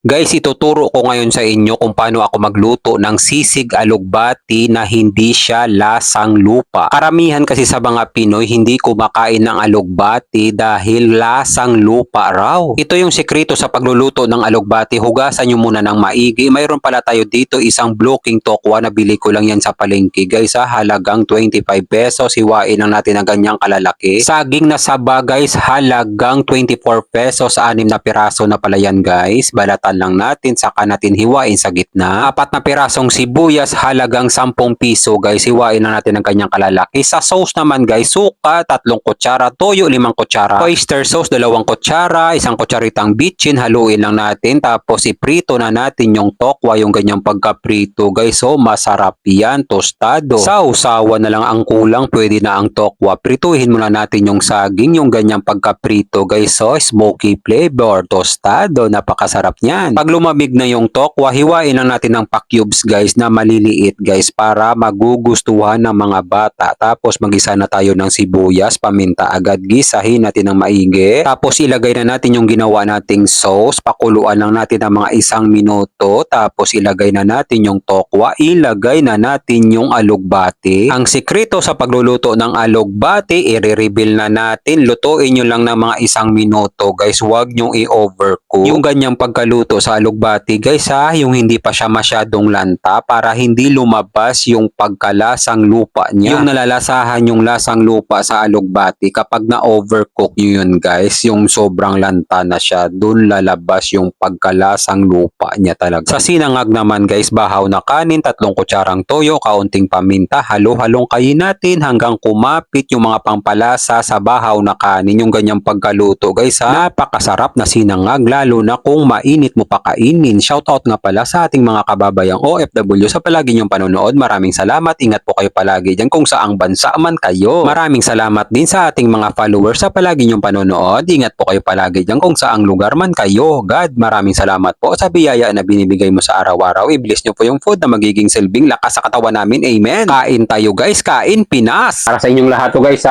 Guys, ituturo ko ngayon sa inyo kung paano ako magluto ng sisig alugbati na hindi siya lasang lupa. Karamihan kasi sa mga Pinoy hindi kumakain ng alugbati dahil lasang lupa raw. Ito yung sekreto sa pagluluto ng alugbati. Hugasan nyo muna ng maigi. Mayroon pala tayo dito isang bloking tokwa na bili ko lang yan sa palengke. Guys, halagang 25 pesos. Hiwain lang natin ng ganyang kalalaki. Saging na saba guys, halagang 24 pesos. 6 na piraso na pala yan guys. Balatan lang natin, saka natin hiwain sa gitna. 4 na pirasong sibuyas, halagang 10 piso guys. Hiwain na natin ng kanyang kalalaki. Sa sauce naman guys, suka, 3 kutsara, toyo, 5 kutsara, oyster sauce, 2 kutsara, 1 kutsaritang bitchin, haluin lang natin. Tapos iprito na natin yung tokwa, yung ganyang pagkaprito guys. So masarap yan, tostado. Sausawa na lang ang kulang, pwede na ang tokwa. Prituhin muna natin yung saging, yung ganyang pagkaprito guys. So smoky flavor, tostado, napakasarap niya. Pag lumamig na yung tokwa, hiwain lang natin ng pa-cubes guys na maliliit guys para magugustuhan ng mga bata. Tapos magisa na tayo ng sibuyas, paminta agad, gisahin natin ng maigi. Tapos ilagay na natin yung ginawa nating sauce, pakuluan lang natin ng mga 1 minuto. Tapos ilagay na natin yung tokwa, ilagay na natin yung alugbati. Ang sikreto sa pagluluto ng alugbati, i-reveal na natin. Lutuin nyo lang ng mga 1 minuto guys, huwag nyo i-overcook. Yung ganyang pagkaluto sa alugbati guys yung hindi pa siya masyadong lanta para hindi lumabas yung pagkalasang lupa niya. Yung nalalasahan yung lasang lupa sa alugbati kapag na-overcook nyo yun guys, yung sobrang lanta na siya, dun lalabas yung pagkalasang lupa niya talaga. Sa sinangag naman guys, bahaw na kanin, 3 kutsarang toyo, kaunting paminta, halo-halong kayin natin hanggang kumapit yung mga pampalasa sa bahaw na kanin. Yung ganyang pagkaluto guys napakasarap na sinangag, lalo na kung mainit mo pakainin. Shoutout nga pala sa ating mga kababayang OFW sa palagi niyong panonood. Maraming salamat. Ingat po kayo palagi dyan kung saang bansa man kayo. Maraming salamat din sa ating mga followers sa palagi niyong panonood. Ingat po kayo palagi dyan kung saang lugar man kayo. God, maraming salamat po sa biyaya na binibigay mo sa araw-araw. I-bless niyo po yung food na magiging silbing lakas sa katawan namin. Amen. Kain tayo guys. Kain Pinas. Para sa inyong lahat to guys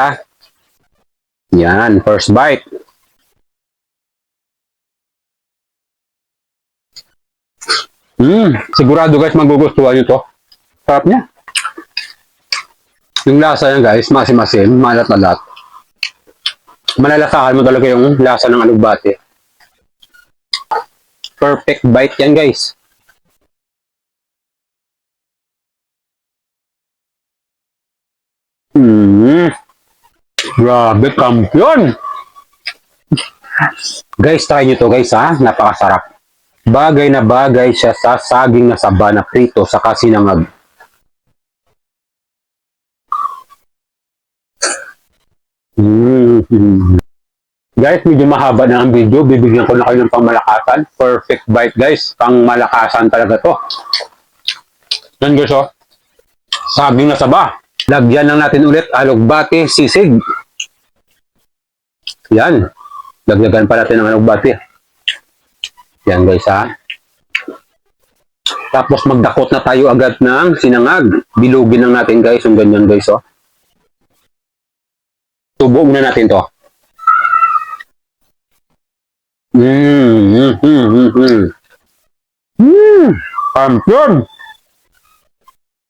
Yan, first bite. Sigurado guys magugustuhan nyo to. Sarap niya. Yung lasa niya guys, masim-masim, malat-malat. Malalasahan mo talaga yung lasa ng alugbati. Perfect bite yan guys. Grabe, kampiyon! Guys, try nyo to guys napakasarap. Bagay na bagay siya sa saging na saba na prito sa sinangag. Guys, medyo mahaba na ang video. Bibigyan ko na kayo ng pangmalakasan. Perfect bite guys. Pangmalakasan talaga to. Yan guys saging na saba. Lagyan lang natin ulit alugbati, sisig. Yan. Lagyagan pa natin ng alugbati. Yan guys Tapos magdakot na tayo agad ng sinangag. Bilugin lang natin guys yung ganyan guys Tubo muna natin to. Kampiyon!